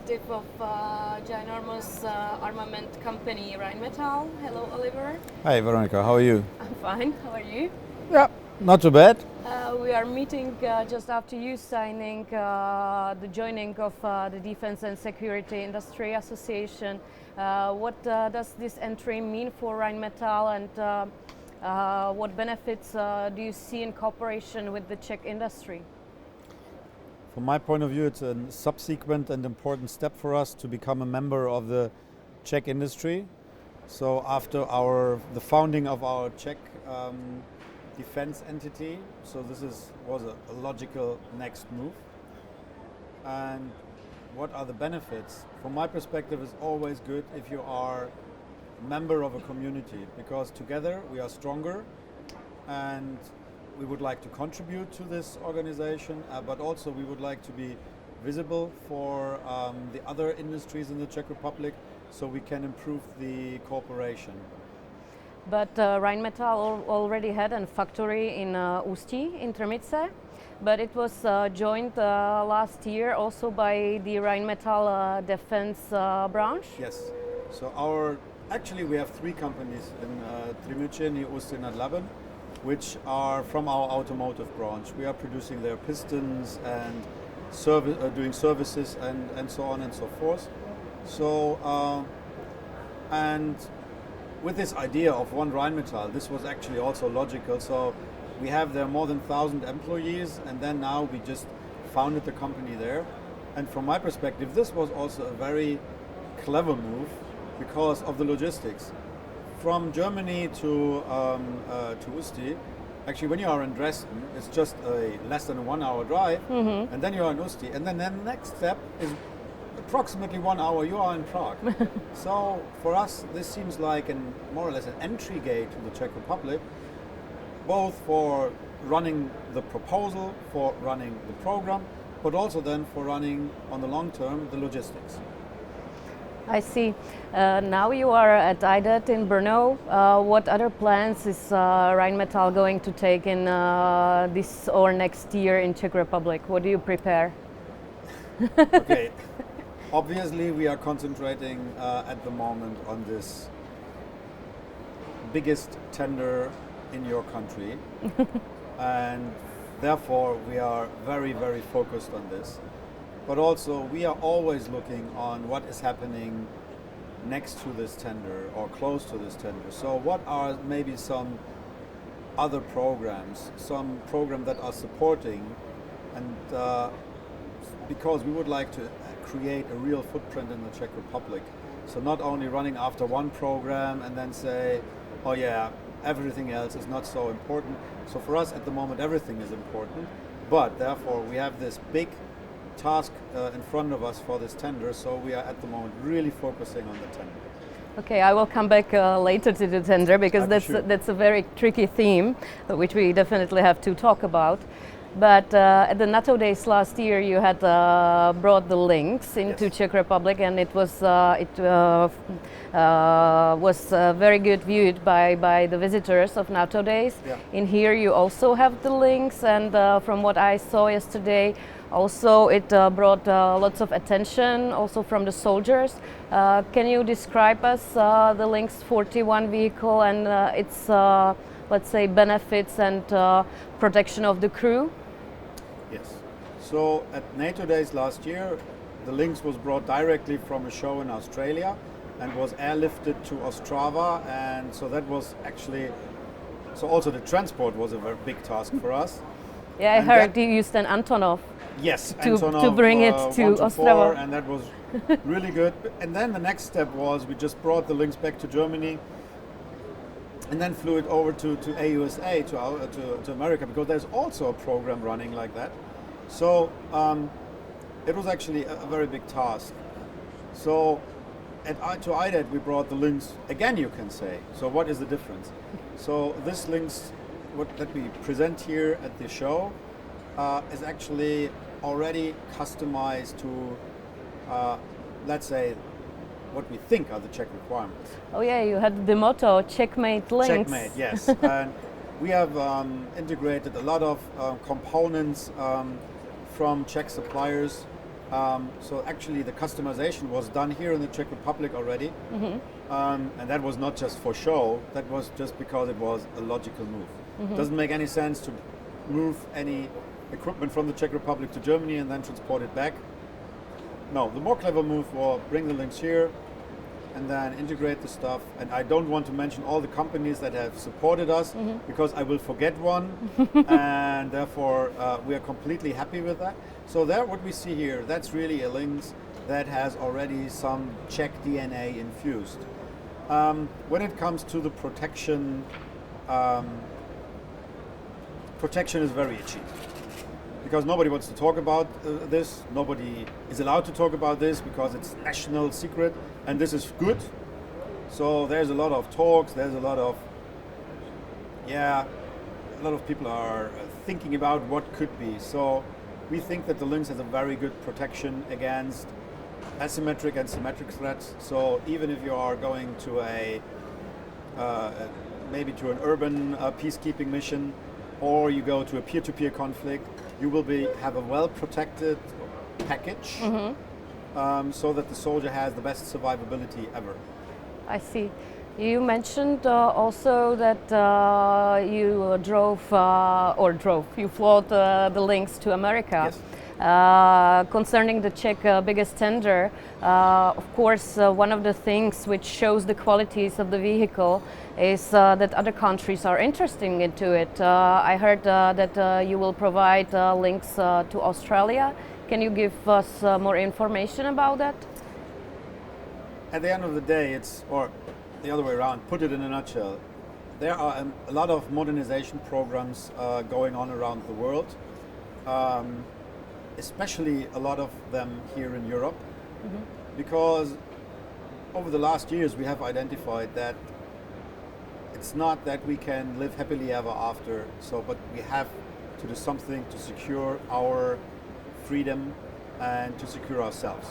representative of ginormous armament company Rheinmetall. Hello, Oliver. Hi, Veronica. How are you? I'm fine. How are you? Yeah, not too bad. We are meeting just after you signing the joining of the Defense and Security Industry Association. What does this entry mean for Rheinmetall, and what benefits do you see in cooperation with the Czech industry? From my point of view, it's a subsequent and important step for us to become a member of the Czech industry. So after the founding of our Czech defense entity, so this was a logical next move. And what are the benefits? From my perspective, it's always good if you are a member of a community, because together we are stronger, and we would like to contribute to this organization, but also we would like to be visible for the other industries in the Czech Republic, so we can improve the cooperation. But Rheinmetall already had a factory in Ústí, in Trmice, but it was joined last year also by the Rheinmetall defense branch. Yes, so actually we have three companies in Trmice, near Ústí nad Labem, which are from our automotive branch. We are producing their pistons and doing services and so on and so forth. So, and with this idea of one Rheinmetall, this was actually also logical. So we have there more than 1,000 employees, and then now we just founded the company there. And from my perspective, this was also a very clever move because of the logistics. From Germany to Ústí, actually when you are in Dresden, it's just a less than a 1 hour drive, and then you are in Ústí, and then the next step is approximately 1 hour, you are in Prague. So for us, this seems like more or less an entry gate to the Czech Republic, both for running the proposal, for running the program, but also then for running on the long term the logistics. I see. Now you are at IDET in Brno. What other plans is Rheinmetall going to take in this or next year in Czech Republic? What do you prepare? Okay, obviously we are concentrating at the moment on this biggest tender in your country, and therefore we are very, very focused on this. But also we are always looking on what is happening next to this tender or close to this tender. So what are maybe some other programs, some program that are supporting, and because we would like to create a real footprint in the Czech Republic. So not only running after one program and then say, oh yeah, everything else is not so important. So for us at the moment everything is important, but therefore we have this big task in front of us for this tender, so we are at the moment really focusing on the tender. Okay, I will come back later to the tender because that's a very tricky theme, which we definitely have to talk about. But at the NATO days last year, you had brought the Lynx into Czech Republic, and it was very good viewed by the visitors of NATO days. Yeah. In here, you also have the Lynx, and from what I saw yesterday, also it brought lots of attention, also from the soldiers. Can you describe us the Lynx 41 vehicle and its, let's say, benefits and protection of the crew? Yes. So at NATO days last year, the Lynx was brought directly from a show in Australia and was airlifted to Ostrava, and so that was actually, so also the transport was a very big task for us. Yeah, I heard you used an Antonov. Yes, to bring it to Ostrava. And that was really good. And then the next step was we just brought the Lynx back to Germany and then flew it over to AUSA, to America, because there's also a program running like that. So it was actually a very big task. So to IDET we brought the Lynx again, you can say. So what is the difference? So this Lynx that we present here at the show is actually already customized to, let's say, what we think are the Czech requirements. Oh yeah, you had the motto, Checkmate Lynx. Checkmate, yes. And we have integrated a lot of components from Czech suppliers So actually the customization was done here in the Czech Republic already. And that was not just for show, that was just because it was a logical move. Doesn't make any sense to move any equipment from the Czech Republic to Germany and then transport it back. No, the more clever move was bring the Lynx here and then integrate the stuff. And I don't want to mention all the companies that have supported us because I will forget one. And therefore we are completely happy with that. So there, what we see here, that's really a Lynx that has already some Czech DNA infused. When it comes to the protection, protection is very itchy. Because nobody wants to talk about this, nobody is allowed to talk about this because it's national secret, and this is good. So there's a lot of talks, there's a lot of people are thinking about what could be. So we think that the Lynx has a very good protection against asymmetric and symmetric threats. So even if you are going to maybe to an urban peacekeeping mission, or you go to a peer-to-peer conflict, you will have a well-protected package so that the soldier has the best survivability ever. I see. You mentioned also that you you flew the Lynx to America. Yes. Concerning the Czech biggest tender, of course, one of the things which shows the qualities of the vehicle is that other countries are interested into it. I heard that you will provide Lynx to Australia. Can you give us more information about that? At the end of the day, or the other way around, put it in a nutshell, there are a lot of modernization programs going on around the world. Especially a lot of them here in Europe, because over the last years we have identified that it's not that we can live happily ever after, but we have to do something to secure our freedom and to secure ourselves.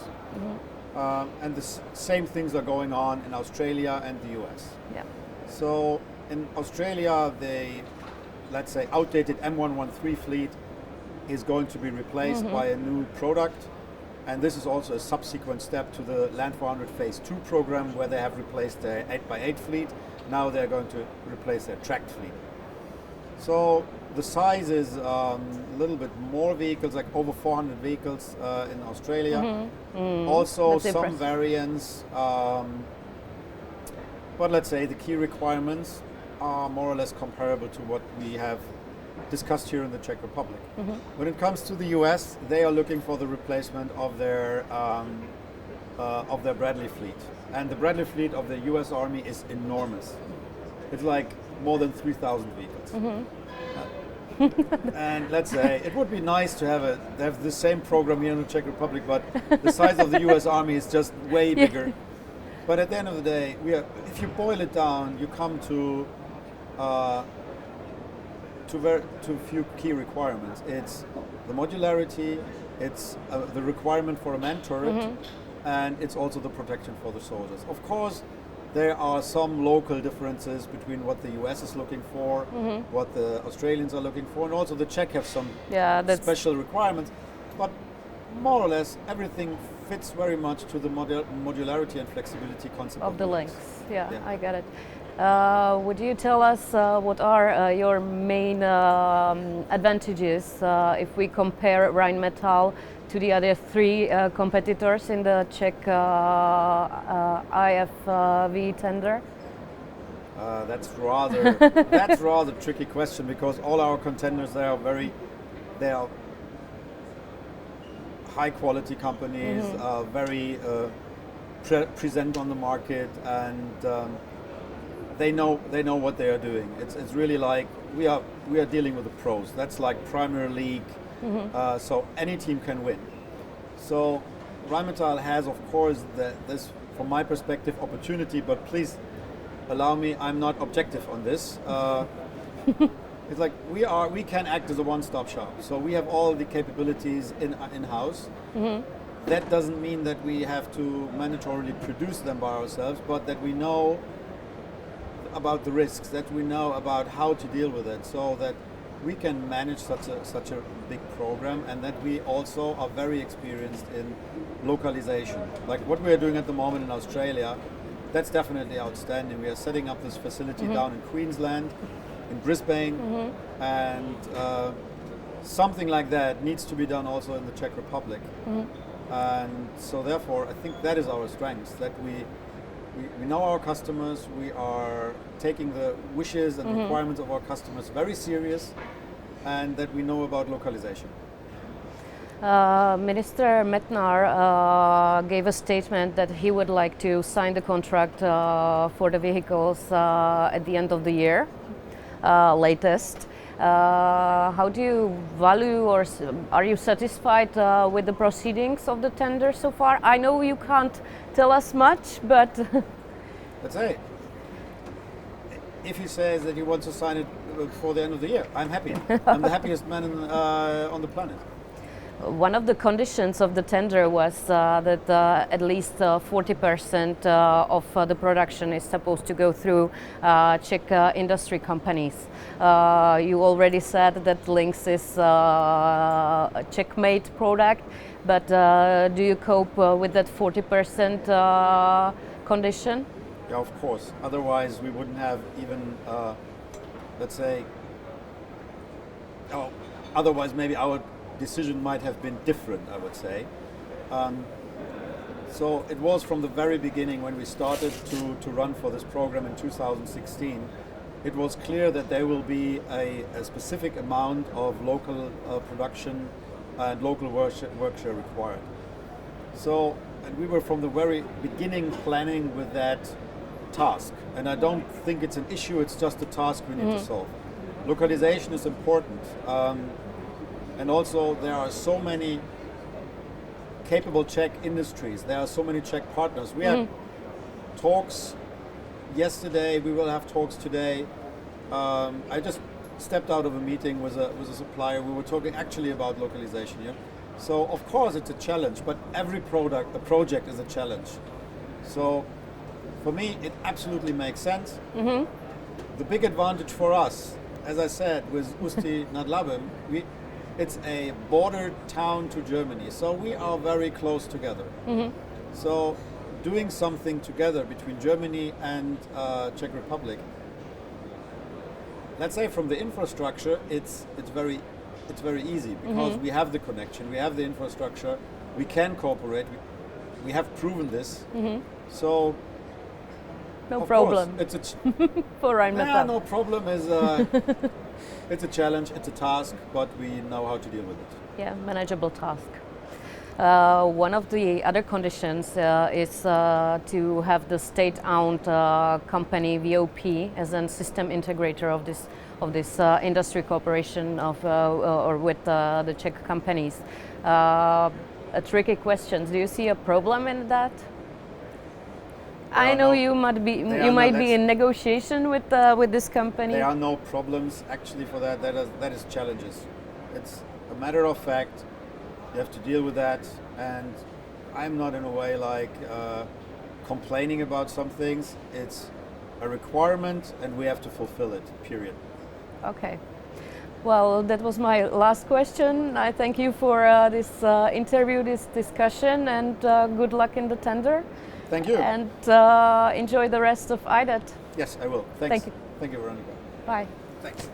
And the same things are going on in Australia and the US. Yeah. So in Australia, let's say outdated M113 fleet is going to be replaced by a new product, and this is also a subsequent step to the Land 400 Phase 2 program, where they have replaced their 8x8 fleet. Now they're going to replace their tracked fleet. So the size is a little bit more vehicles, like over 400 vehicles in Australia. Also That's some impressive. variants, but let's say the key requirements are more or less comparable to what we have discussed here in the Czech Republic. When it comes to the US, they are looking for the replacement of their Bradley fleet. And the Bradley fleet of the US Army is enormous. It's like more than 3,000 vehicles. And let's say it would be nice to have the same program here in the Czech Republic, but the size of the US Army is just way bigger. But at the end of the day, if you boil it down, you come to a few key requirements. It's the modularity, it's the requirement for a man turret, and it's also the protection for the soldiers. Of course, there are some local differences between what the US is looking for, what the Australians are looking for, and also the Czech have some special requirements. But more or less, everything fits very much to the modularity and flexibility concept Of the Lynx. Yeah. I get it. Would you tell us what are your main advantages if we compare Rheinmetall to the other three competitors in the Czech IFV tender? That's rather tricky question, because all our contenders, they are high quality companies, very present on the market, and they know what they are doing. It's really like we are dealing with the pros. That's like Premier League, so any team can win. So Rheinmetall has, of course, this, from my perspective, opportunity. But please allow me, I'm not objective on this. It's like we can act as a one-stop shop. So we have all the capabilities in-house. That doesn't mean that we have to mandatorily produce them by ourselves, but that we know about the risks, that we know about how to deal with it, so that we can manage such a big program, and that we also are very experienced in localization. Like what we are doing at the moment in Australia, that's definitely outstanding. We are setting up this facility down in Queensland, in Brisbane, and something like that needs to be done also in the Czech Republic. And so therefore I think that is our strength, that we know our customers, we are taking the wishes and requirements of our customers very serious, and that we know about localization. Minister Metnar gave a statement that he would like to sign the contract for the vehicles at the end of the year, latest. How do you value, or are you satisfied with the proceedings of the tender so far? I know you can't tell us much, but Let's say, if he says that he wants to sign it before the end of the year, I'm happy. I'm the happiest man on the planet. one of the conditions of the tender was that at least 40% of the production is supposed to go through Czech industry companies. You already said that Lynx is a Czech-made product, but do you cope with that 40% condition? Yeah, of course. Otherwise, we wouldn't have even, let's say, otherwise maybe our decision might have been different, I would say. So it was from the very beginning when we started to run for this program in 2016, it was clear that there will be a specific amount of local production and local work share required. So, and we were from the very beginning planning with that task. And I don't think it's an issue, it's just a task we need to solve. Localization is important. And also there are so many capable Czech industries, there are so many Czech partners. We had talks yesterday, we will have talks today. I just stepped out of a meeting with a supplier. We were talking actually about localization here. So of course it's a challenge, but every project is a challenge. So for me it absolutely makes sense. The big advantage for us, as I said, with Ústí nad Labem, it's a border town to Germany, so we are very close together. So doing something together between Germany and Czech Republic, let's say from the infrastructure, it's very easy because we have the connection, we have the infrastructure, we can cooperate, we have proven this. So no problem. It's for Rheinmetall. Yeah, no problem is it's a challenge, it's a task, but we know how to deal with it. Yeah, manageable task. One of the other conditions is to have the state-owned company VOP as a system integrator of this industry cooperation or with the Czech companies. A tricky question. Do you see a problem in that? I know you might be in negotiation with this company. There are no problems actually for that. That is challenges. It's a matter of fact. You have to deal with that, and I'm not in a way like complaining about some things. It's a requirement, and we have to fulfill it. Period. Okay. Well, that was my last question. I thank you for this interview, this discussion, and good luck in the tender. Thank you. And enjoy the rest of IDET. Yes, I will. Thanks. Thank you. Thank you, Veronica. Bye. Thanks.